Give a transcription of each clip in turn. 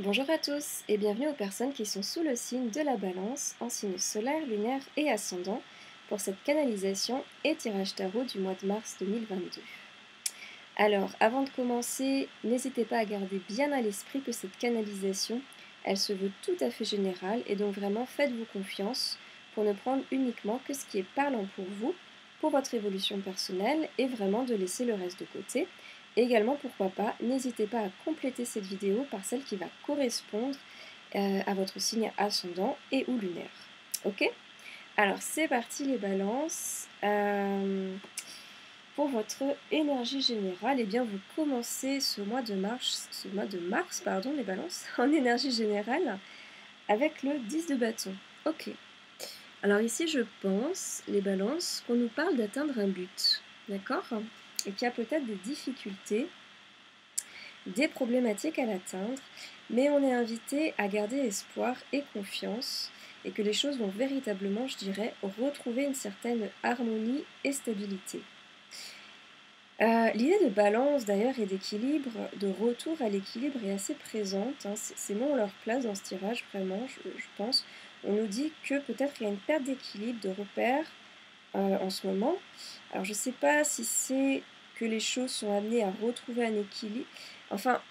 Bonjour à tous et bienvenue aux personnes qui sont sous le signe de la Balance, en signe solaire, lunaire et ascendant, pour cette canalisation et tirage tarot du mois de mars 2022. Alors, avant de commencer, n'hésitez pas à garder bien à l'esprit que cette canalisation, elle se veut tout à fait générale et donc vraiment faites-vous confiance pour ne prendre uniquement que ce qui est parlant pour vous, pour votre évolution personnelle et vraiment de laisser le reste de côté. Et également, pourquoi pas, n'hésitez pas à compléter cette vidéo par celle qui va correspondre à votre signe ascendant et ou lunaire. Ok? Alors, c'est parti les balances. Pour votre énergie générale, eh bien, vous commencez ce mois de mars, pardon, les balances, en énergie générale, avec le 10 de bâton. Ok. Alors ici, je pense, les balances, qu'on nous parle d'atteindre un but. D'accord? Et qu'il y a peut-être des difficultés, des problématiques à l'atteindre, mais on est invité à garder espoir et confiance, et que les choses vont véritablement, je dirais, retrouver une certaine harmonie et stabilité. L'idée de balance d'ailleurs et d'équilibre, de retour à l'équilibre est assez présente, hein. Ces mots ont leur place dans ce tirage vraiment, je pense. On nous dit que peut-être il y a une perte d'équilibre, de repère en ce moment. Alors je ne sais pas si c'est que les choses sont amenées à retrouver un équilibre. Enfin,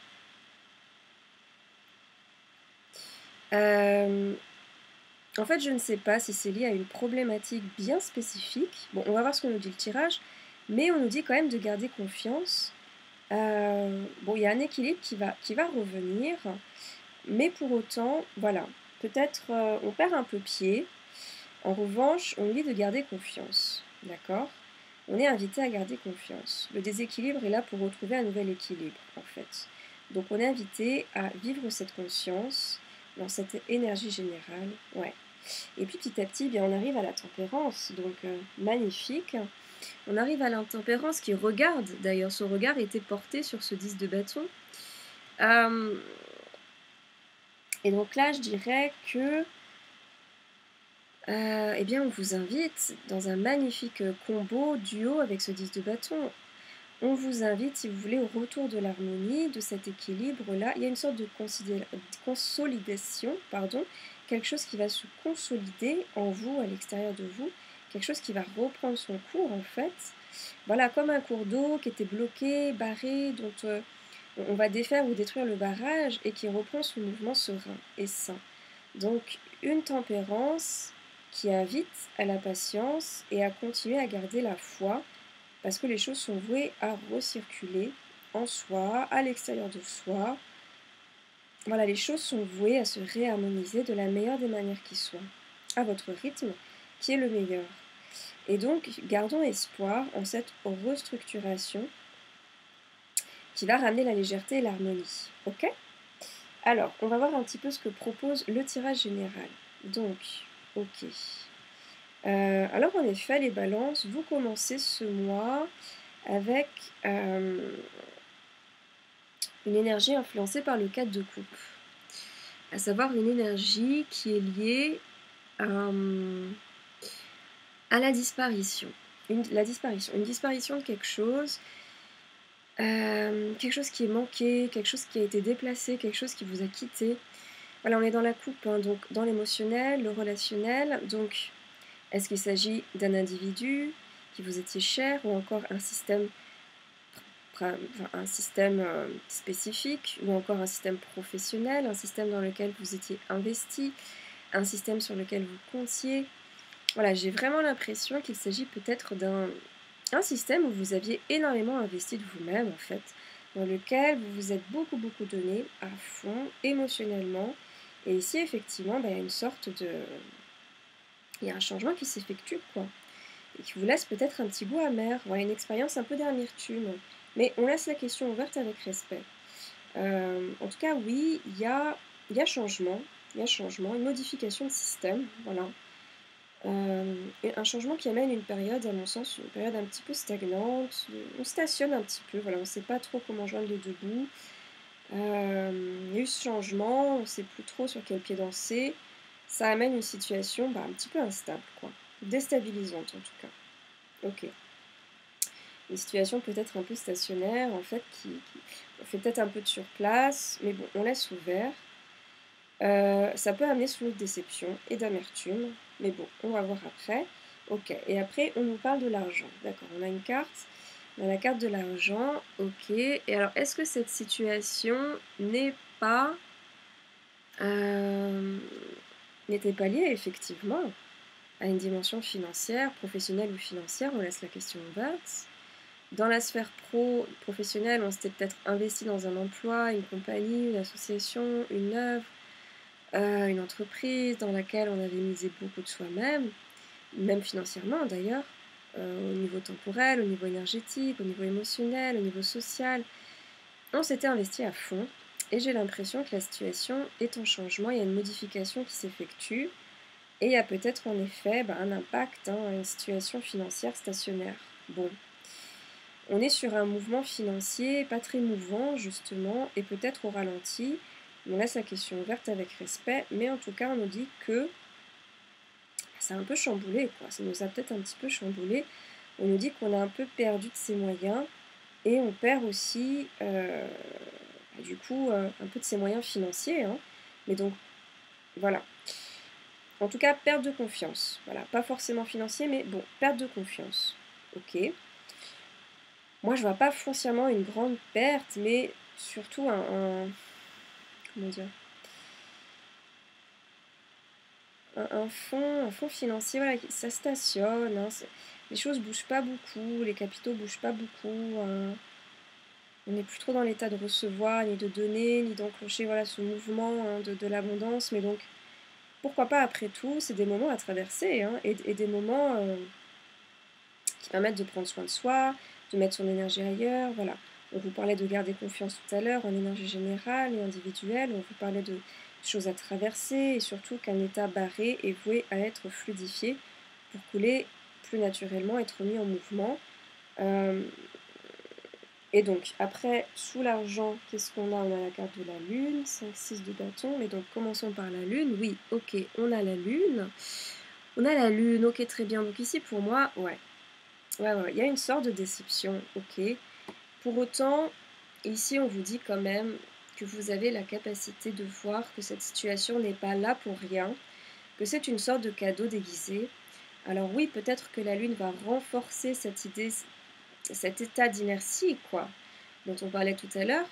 en fait je ne sais pas si c'est lié à une problématique bien spécifique. Bon, on va voir ce qu'on nous dit le tirage, mais on nous dit quand même de garder confiance. Bon, il y a un équilibre qui va revenir, mais pour autant, voilà, peut-être on perd un peu pied. En revanche, on nous dit de garder confiance, d'accord? On est invité à garder confiance. Le déséquilibre est là pour retrouver un nouvel équilibre, en fait. Donc on est invité à vivre cette conscience dans cette énergie générale, ouais. Et puis petit à petit, eh bien, on arrive à la tempérance, donc magnifique. On arrive à l'intempérance qui regarde, d'ailleurs son regard était porté sur ce 10 de bâton. Et donc là, je dirais que, eh bien, on vous invite dans un magnifique combo, duo avec ce 10 de bâton. On vous invite, si vous voulez, au retour de l'harmonie, de cet équilibre-là. Il y a une sorte de consolidation, pardon, quelque chose qui va se consolider en vous, à l'extérieur de vous, quelque chose qui va reprendre son cours, en fait. Voilà, comme un cours d'eau qui était bloqué, barré, dont on va défaire ou détruire le barrage et qui reprend son mouvement serein et sain. Donc, une tempérance qui invite à la patience et à continuer à garder la foi, parce que les choses sont vouées à recirculer en soi, à l'extérieur de soi. Voilà, les choses sont vouées à se réharmoniser de la meilleure des manières qui soit, à votre rythme, qui est le meilleur. Et donc, gardons espoir en cette restructuration qui va ramener la légèreté et l'harmonie. Ok? Alors, on va voir un petit peu ce que propose le tirage général. Donc, ok. Alors, en effet, les balances, vous commencez ce mois avec une énergie influencée par le 4 de coupe, à savoir une énergie qui est liée à la disparition. Une disparition de quelque chose qui est manqué, quelque chose qui a été déplacé, quelque chose qui vous a quitté. Voilà, on est dans la coupe, hein, donc dans l'émotionnel, le relationnel. Donc, est-ce qu'il s'agit d'un individu qui vous était cher ou encore un système spécifique ou encore un système professionnel, un système dans lequel vous étiez investi, un système sur lequel vous comptiez. Voilà, j'ai vraiment l'impression qu'il s'agit peut-être d'un système où vous aviez énormément investi de vous-même, en fait, dans lequel vous vous êtes beaucoup donné à fond, émotionnellement. Et ici, effectivement, il y a une sorte de... Il y a un changement qui s'effectue, quoi. Et qui vous laisse peut-être un petit goût amer, voilà, une expérience un peu d'amertume. Mais on laisse la question ouverte avec respect. En tout cas, oui, il y a changement, une modification de système, voilà. Et un changement qui amène une période, à mon sens, une période un petit peu stagnante. On stationne un petit peu, voilà, on ne sait pas trop comment joindre les deux bouts. Il y a eu ce changement, on ne sait plus trop sur quel pied danser. Ça amène une situation un petit peu instable, quoi. Déstabilisante en tout cas. Ok. Une situation peut-être un peu stationnaire, en fait, qui fait peut-être un peu de surplace, mais bon, on laisse ouvert. Ça peut amener sur une déception et d'amertume, mais bon, on va voir après. OK, et après on nous parle de l'argent. D'accord, on a une carte, on a la carte de l'argent, OK, et alors est-ce que cette situation n'est pas, hem, n'était pas liée effectivement à une dimension financière, professionnelle ou financière? On laisse la question ouverte. Dans la sphère professionnelle, on s'était peut-être investi dans un emploi, une compagnie, une association, une œuvre, une entreprise dans laquelle on avait misé beaucoup de soi-même, même financièrement d'ailleurs, au niveau temporel, au niveau énergétique, au niveau émotionnel, au niveau social. On s'était investi à fond et j'ai l'impression que la situation est en changement, il y a une modification qui s'effectue et il y a peut-être en effet, un impact, hein, une situation financière stationnaire. Bon, on est sur un mouvement financier pas très mouvant justement et peut-être au ralenti. On laisse la question ouverte avec respect, mais en tout cas on nous dit que ça a un peu chamboulé quoi, ça nous a peut-être un petit peu chamboulé. On nous dit qu'on a un peu perdu de ses moyens et on perd aussi, du coup, un peu de ses moyens financiers, hein. Mais donc voilà. En tout cas, perte de confiance. Voilà, pas forcément financier, mais bon, perte de confiance. OK. Moi, je vois pas foncièrement une grande perte, mais surtout comment dire? Un fonds financier, voilà, qui ça stationne, hein, les choses bougent pas beaucoup, les capitaux bougent pas beaucoup, on n'est plus trop dans l'état de recevoir, ni de donner, ni d'enclencher, voilà, ce mouvement, hein, de l'abondance, mais donc pourquoi pas après tout? C'est des moments à traverser, hein, et des moments, qui permettent de prendre soin de soi, de mettre son énergie ailleurs, voilà. On vous parlait de garder confiance tout à l'heure en énergie générale et individuelle, on vous parlait de choses à traverser et surtout qu'un état barré est voué à être fluidifié pour couler plus naturellement, être mis en mouvement. Euh, et donc, après, sous l'argent, qu'est-ce qu'on a? On a la carte de la lune, 5 6 de bâton, mais donc commençons par la lune. Oui, ok, on a la lune. On a la lune, ok, très bien. Donc ici, pour moi, ouais, ouais, il y a une sorte de déception, ok. Pour autant, ici, on vous dit quand même que vous avez la capacité de voir que cette situation n'est pas là pour rien, que c'est une sorte de cadeau déguisé. Alors oui, peut-être que la Lune va renforcer cette idée, cet état d'inertie, quoi, dont on parlait tout à l'heure.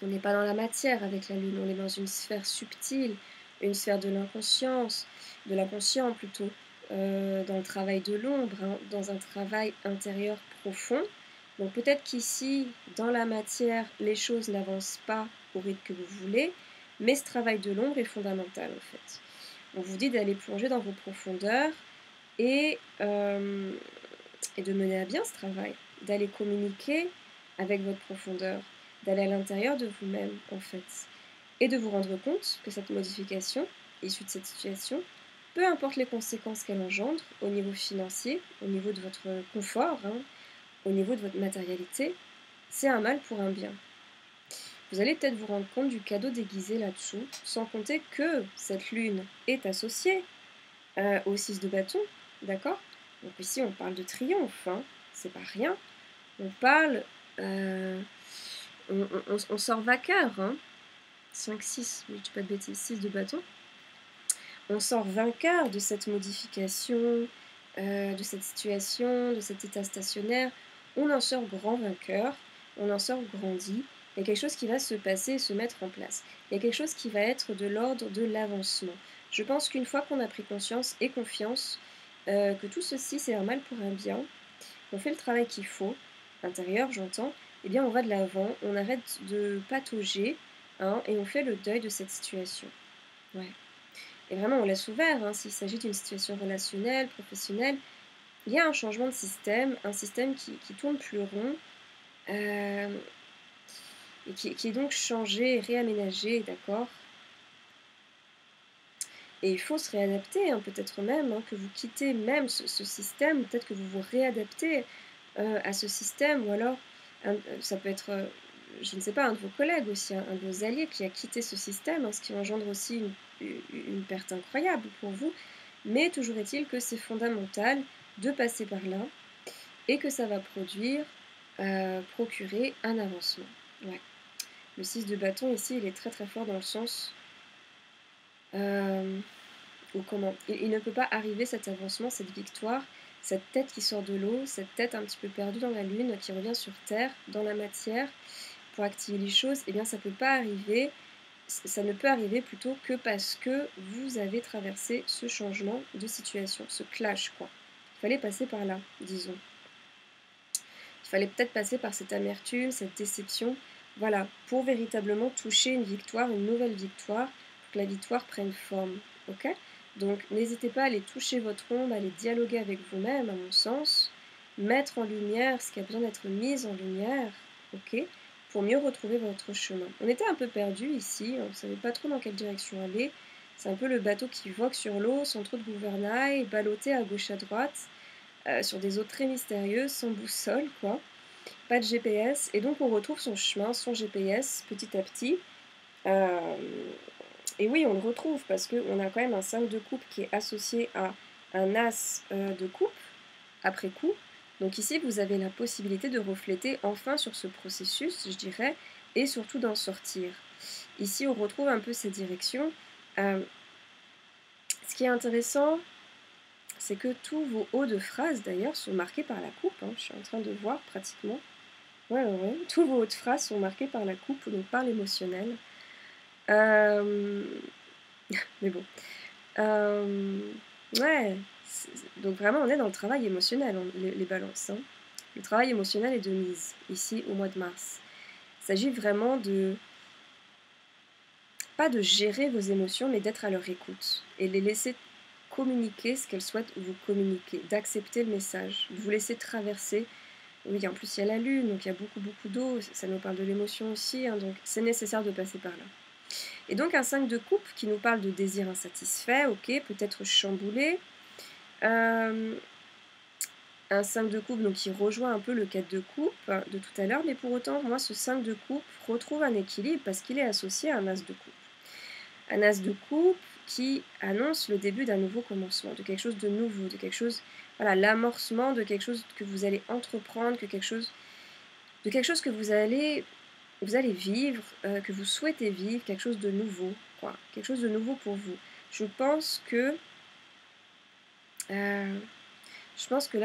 On n'est pas dans la matière avec la Lune, on est dans une sphère subtile, une sphère de l'inconscience, de l'inconscient plutôt, dans le travail de l'ombre, hein, dans un travail intérieur profond. Donc peut-être qu'ici, dans la matière, les choses n'avancent pas au rythme que vous voulez, mais ce travail de l'ombre est fondamental en fait. On vous dit d'aller plonger dans vos profondeurs et, euh, et de mener à bien ce travail, d'aller communiquer avec votre profondeur, d'aller à l'intérieur de vous-même en fait, et de vous rendre compte que cette modification, issue de cette situation, peu importe les conséquences qu'elle engendre au niveau financier, au niveau de votre confort, hein, au niveau de votre matérialité, c'est un mal pour un bien. Vous allez peut-être vous rendre compte du cadeau déguisé là-dessous, sans compter que cette lune est associée au 6 de bâton, d'accord? Donc ici on parle de triomphe, hein, c'est pas rien. On parle, on sort vainqueur, hein. 5, 6, je dis pas de bêtises, 6 de bâton. On sort vainqueur de cette modification, de cette situation, de cet état stationnaire. On en sort grand vainqueur, on en sort grandi. Il y a quelque chose qui va se passer et se mettre en place. Il y a quelque chose qui va être de l'ordre de l'avancement. Je pense qu'une fois qu'on a pris conscience et confiance que tout ceci c'est un mal pour un bien, on fait le travail qu'il faut, intérieur j'entends, eh bien on va de l'avant, on arrête de patauger, hein, et on fait le deuil de cette situation. Ouais. Et vraiment on laisse ouvert, hein, s'il s'agit d'une situation relationnelle, professionnelle, il y a un changement de système, un système qui tourne plus rond, euh, et qui est donc changé, réaménagé, d'accord. Et il faut se réadapter, hein, peut-être même, hein, que vous quittez même ce système, peut-être que vous vous réadaptez à ce système, ou alors ça peut être, je ne sais pas, un de vos collègues aussi, un de vos alliés qui a quitté ce système, hein, ce qui engendre aussi une perte incroyable pour vous. Mais toujours est-il que c'est fondamental de passer par là et que ça va procurer un avancement. Ouais. Le 6 de bâton ici, il est très très fort dans le sens ou comment, il ne peut pas arriver cet avancement, cette victoire, cette tête qui sort de l'eau, cette tête un petit peu perdue dans la lune, qui revient sur Terre, dans la matière, pour activer les choses, eh bien ça peut pas arriver, ça ne peut arriver plutôt que parce que vous avez traversé ce changement de situation, ce clash quoi. Il fallait passer par là, disons. Il fallait peut-être passer par cette amertume, cette déception, voilà, pour véritablement toucher une victoire, une nouvelle victoire, pour que la victoire prenne forme, ok? Donc n'hésitez pas à aller toucher votre ombre, à aller dialoguer avec vous-même, à mon sens, mettre en lumière ce qui a besoin d'être mis en lumière, ok? Pour mieux retrouver votre chemin. On était un peu perdu ici, on ne savait pas trop dans quelle direction aller. C'est un peu le bateau qui vogue sur l'eau, sans trop de gouvernail, ballotté à gauche à droite, sur des eaux très mystérieuses, sans boussole, quoi. Pas de GPS, et donc on retrouve son chemin, son GPS, petit à petit. Et oui, on le retrouve, parce qu'on a quand même un 5 de coupe qui est associé à un as de coupe, après coup. Donc ici, vous avez la possibilité de refléter enfin sur ce processus, je dirais, et surtout d'en sortir. Ici, on retrouve un peu ces directions. Ce qui est intéressant, c'est que tous vos hauts de phrases, d'ailleurs, sont marqués par la coupe. Hein, je suis en train de voir pratiquement. Ouais. Tous vos hauts de phrases sont marqués par la coupe, donc par l'émotionnel. Mais bon. Ouais. Donc vraiment, on est dans le travail émotionnel, les balances. Hein. Le travail émotionnel est de mise, ici, au mois de mars. Il s'agit vraiment de... pas de gérer vos émotions, mais d'être à leur écoute. Et les laisser communiquer ce qu'elles souhaitent vous communiquer. D'accepter le message. De vous laisser traverser. Oui, en plus, il y a la lune, donc il y a beaucoup d'eau. Ça nous parle de l'émotion aussi, hein, donc c'est nécessaire de passer par là. Et donc un 5 de coupe qui nous parle de désir insatisfait, ok, peut-être chamboulé. Un 5 de coupe donc, qui rejoint un peu le 4 de coupe de tout à l'heure, mais pour autant, moi, ce 5 de coupe retrouve un équilibre parce qu'il est associé à un as de coupe. Un as de coupe qui annonce le début d'un nouveau commencement, de quelque chose de nouveau, de quelque chose, voilà, l'amorcement de quelque chose que vous allez entreprendre, de quelque chose que vous allez vivre, que vous souhaitez vivre, quelque chose de nouveau, quoi. Quelque chose de nouveau pour vous. Je pense que là,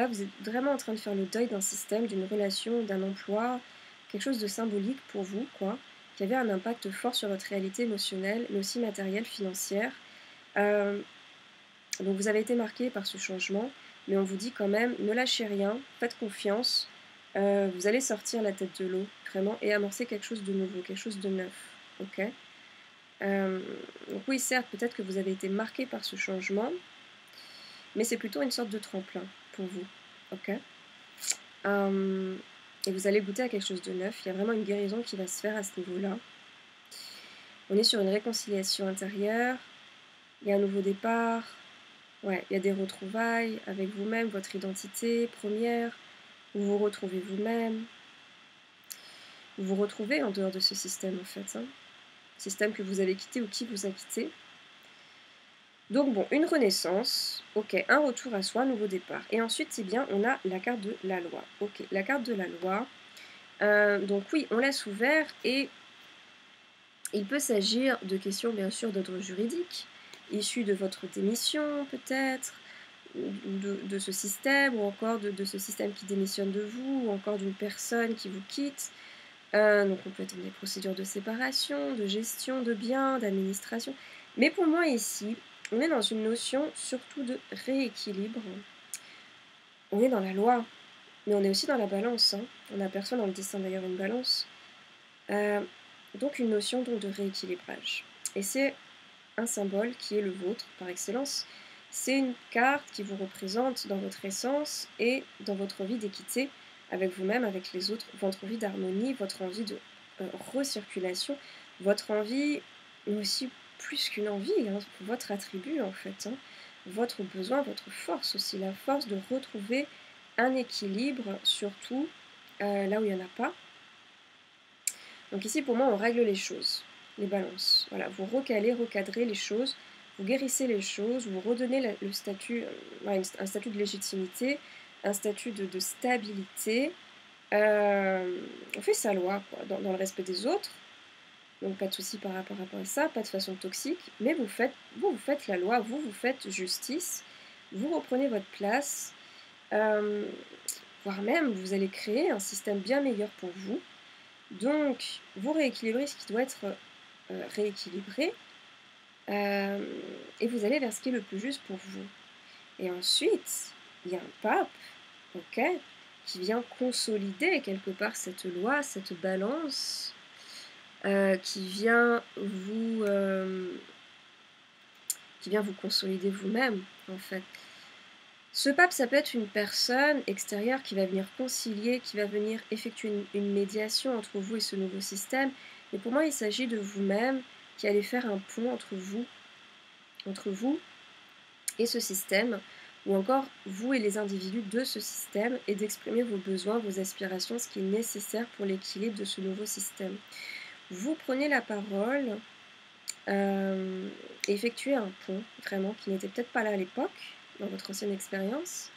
vous êtes vraiment en train de faire le deuil d'un système, d'une relation, d'un emploi, quelque chose de symbolique pour vous, quoi, qui avait un impact fort sur votre réalité émotionnelle, mais aussi matérielle, financière. Donc vous avez été marqué par ce changement, mais on vous dit quand même, ne lâchez rien, faites confiance, vous allez sortir la tête de l'eau, vraiment, et amorcer quelque chose de nouveau, quelque chose de neuf, ok? Donc oui, certes, peut-être que vous avez été marqué par ce changement, mais c'est plutôt une sorte de tremplin pour vous, ok? Et vous allez goûter à quelque chose de neuf, il y a vraiment une guérison qui va se faire à ce niveau-là. On est sur une réconciliation intérieure, il y a un nouveau départ, ouais, il y a des retrouvailles avec vous-même, votre identité première, où vous retrouvez vous-même, vous vous retrouvez en dehors de ce système en fait, hein. Système que vous avez quitté ou qui vous a quitté. Donc bon, une renaissance, ok, un retour à soi, nouveau départ. Et ensuite, c'est bien, on a la carte de la loi. Ok, la carte de la loi. Donc oui, on laisse ouvert et il peut s'agir de questions bien sûr d'ordre juridique, issues de votre démission peut-être, de ce système, ou encore de ce système qui démissionne de vous, ou encore d'une personne qui vous quitte. Donc on peut être dans des procédures de séparation, de gestion de biens, d'administration. Mais pour moi ici, on est dans une notion surtout de rééquilibre. On est dans la loi, mais on est aussi dans la balance. Hein. On aperçoit dans le dessin d'ailleurs une balance. Donc une notion donc, de rééquilibrage. Et c'est un symbole qui est le vôtre par excellence. C'est une carte qui vous représente dans votre essence et dans votre envie d'équité avec vous-même, avec les autres, votre envie d'harmonie, votre envie de recirculation, votre envie, mais aussi plus qu'une envie, hein, votre attribut en fait, hein, votre besoin, votre force aussi, la force de retrouver un équilibre, surtout là où il n'y en a pas. Donc ici, pour moi, on règle les choses, les balances. Voilà, vous recalez, recadrez les choses, vous guérissez les choses, vous redonnez le statut, un statut de légitimité, un statut de stabilité. On fait sa loi, quoi, dans le respect des autres, Donc pas de souci par rapport à ça, pas de façon toxique, mais vous faites la loi, vous faites justice, vous reprenez votre place, euh, voire même vous allez créer un système bien meilleur pour vous. Donc vous rééquilibrez ce qui doit être rééquilibré, euh, et vous allez vers ce qui est le plus juste pour vous. Et ensuite, il y a un pape, ok, qui vient consolider quelque part cette loi, cette balance, qui vient vous consolider vous-même, en fait. Ce pape, ça peut être une personne extérieure qui va venir concilier, qui va venir effectuer une médiation entre vous et ce nouveau système. Mais pour moi, il s'agit de vous-même qui allez faire un pont entre vous et ce système, ou encore vous et les individus de ce système, et d'exprimer vos besoins, vos aspirations, ce qui est nécessaire pour l'équilibre de ce nouveau système. Vous prenez la parole, et effectuez un pont, vraiment, qui n'était peut-être pas là à l'époque, dans votre ancienne expérience,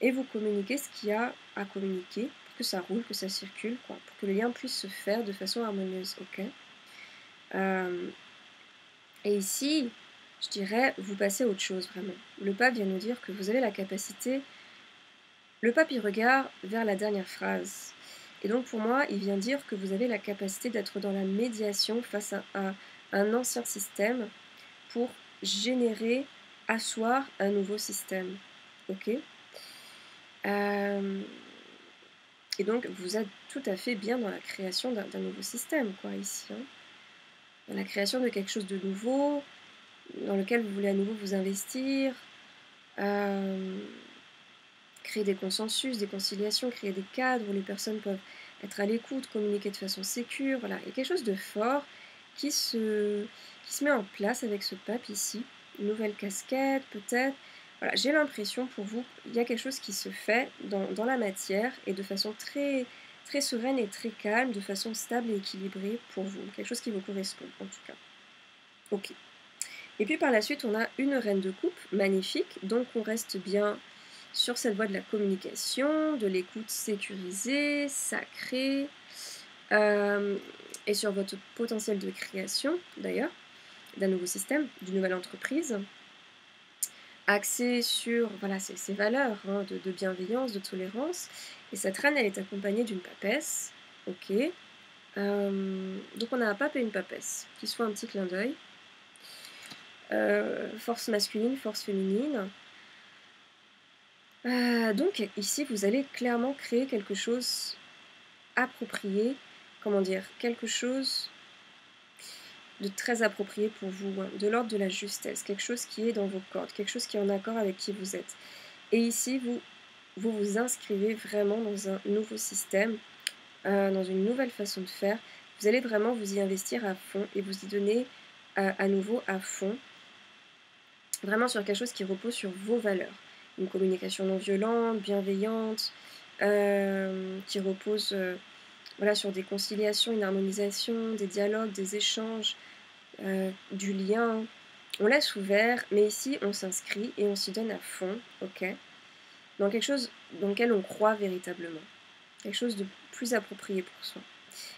et vous communiquez ce qu'il y a à communiquer, pour que ça roule, que ça circule, quoi, pour que le lien puisse se faire de façon harmonieuse, ok. Et ici, je dirais, vous passez à autre chose, vraiment. Le pape vient nous dire que vous avez la capacité... Le pape, il regarde vers la dernière phrase. Et donc, pour moi, il vient dire que vous avez la capacité d'être dans la médiation face à un ancien système pour générer, asseoir un nouveau système. Ok. Et donc, vous êtes tout à fait bien dans la création d'un nouveau système, quoi, ici. Hein. Dans la création de quelque chose de nouveau, dans lequel vous voulez à nouveau vous investir, créer des consensus, des conciliations, créer des cadres où les personnes peuvent être à l'écoute, communiquer de façon sécure. Voilà. Il y a quelque chose de fort qui se met en place avec ce pape ici. Une nouvelle casquette, peut-être. Voilà, j'ai l'impression pour vous, il y a quelque chose qui se fait dans la matière et de façon très, très sereine et très calme, de façon stable et équilibrée pour vous. Quelque chose qui vous correspond, en tout cas. Ok. Et puis par la suite, on a une reine de coupe, magnifique. Donc on reste bien sur cette voie de la communication, de l'écoute sécurisée, sacrée, et sur votre potentiel de création, d'ailleurs, d'un nouveau système, d'une nouvelle entreprise, axée sur voilà, ces valeurs hein, de bienveillance, de tolérance. Et cette reine, elle est accompagnée d'une papesse. Ok. Donc on a un pape et une papesse, qui se font un petit clin d'œil. Force masculine, force féminine. Donc ici, vous allez clairement créer quelque chose approprié, comment dire, quelque chose de très approprié pour vous, hein, de l'ordre de la justesse, quelque chose qui est dans vos cordes, quelque chose qui est en accord avec qui vous êtes. Et ici, vous inscrivez vraiment dans un nouveau système, dans une nouvelle façon de faire. Vous allez vraiment vous y investir à fond et vous y donner à nouveau à fond, vraiment sur quelque chose qui repose sur vos valeurs. Une communication non violente, bienveillante, qui repose voilà, sur des conciliations, une harmonisation, des dialogues, des échanges, du lien. On laisse ouvert, mais ici on s'inscrit et on s'y donne à fond, ok, dans quelque chose dans lequel on croit véritablement, quelque chose de plus approprié pour soi.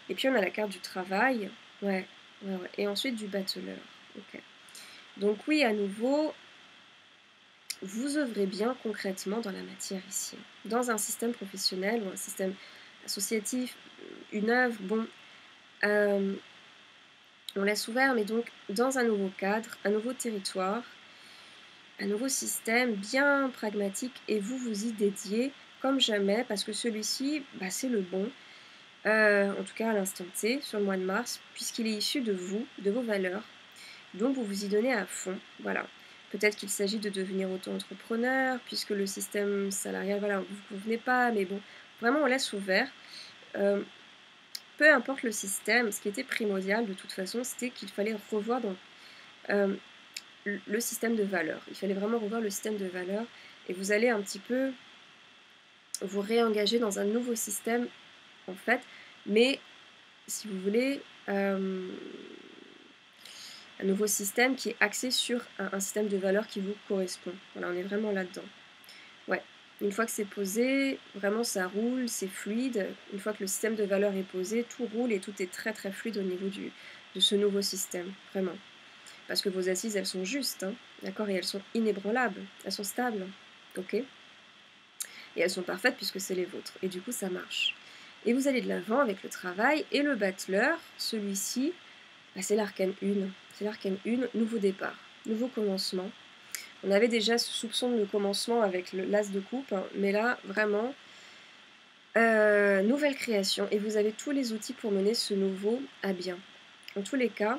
Et puis on a la carte du travail, ouais. Et ensuite du battleur, ok. Donc oui, à nouveau, vous œuvrez bien concrètement dans la matière ici, dans un système professionnel ou un système associatif, une œuvre, bon, on laisse ouvert, mais donc dans un nouveau cadre, un nouveau territoire, un nouveau système bien pragmatique, et vous vous y dédiez comme jamais, parce que celui-ci, bah, c'est le bon, en tout cas à l'instant T, sur le mois de mars, puisqu'il est issu de vous, de vos valeurs, donc vous vous y donnez à fond, voilà. Peut-être qu'il s'agit de devenir auto-entrepreneur, puisque le système salarial, voilà, vous ne convenez pas, mais bon, vraiment on laisse ouvert. Peu importe le système, ce qui était primordial de toute façon, c'était qu'il fallait revoir le système de valeurs. Il fallait vraiment revoir le système de valeurs, et vous allez un petit peu vous réengager dans un nouveau système, en fait, mais si vous voulez, un nouveau système qui est axé sur un système de valeurs qui vous correspond. Voilà, on est vraiment là-dedans. Ouais. Une fois que c'est posé, vraiment ça roule, c'est fluide. Une fois que le système de valeurs est posé, tout roule et tout est très très fluide au niveau de ce nouveau système, vraiment. Parce que vos assises, elles sont justes, hein, d'accord, et elles sont inébranlables, elles sont stables, ok? Et elles sont parfaites puisque c'est les vôtres, et du coup ça marche. Et vous allez de l'avant avec le travail, et le battleur, celui-ci, bah, c'est l'arcane 1. C'est l'arcane 1, nouveau départ, nouveau commencement. On avait déjà ce soupçon de commencement avec l'as de coupe, hein, mais là, vraiment, nouvelle création. Et vous avez tous les outils pour mener ce nouveau à bien. En tous les cas,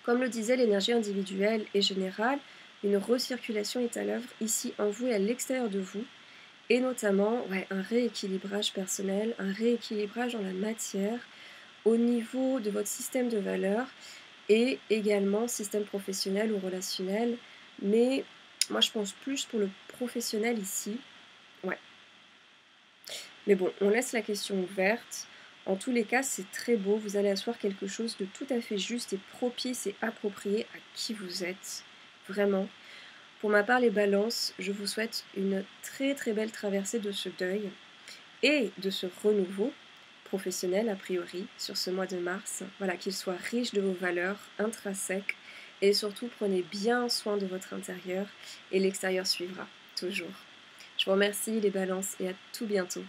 comme le disait l'énergie individuelle et générale, une recirculation est à l'œuvre ici en vous et à l'extérieur de vous. Et notamment, ouais, un rééquilibrage personnel, un rééquilibrage dans la matière, au niveau de votre système de valeurs et également système professionnel ou relationnel. Mais moi, je pense plus pour le professionnel ici. Ouais. Mais bon, on laisse la question ouverte. En tous les cas, c'est très beau. Vous allez asseoir quelque chose de tout à fait juste et propice et approprié à qui vous êtes. Vraiment. Pour ma part, les balances, je vous souhaite une très très belle traversée de ce deuil et de ce renouveau professionnel a priori sur ce mois de mars. Voilà, qu'il soit riche de vos valeurs intrinsèques et surtout prenez bien soin de votre intérieur et l'extérieur suivra, toujours. Je vous remercie les balances et à tout bientôt.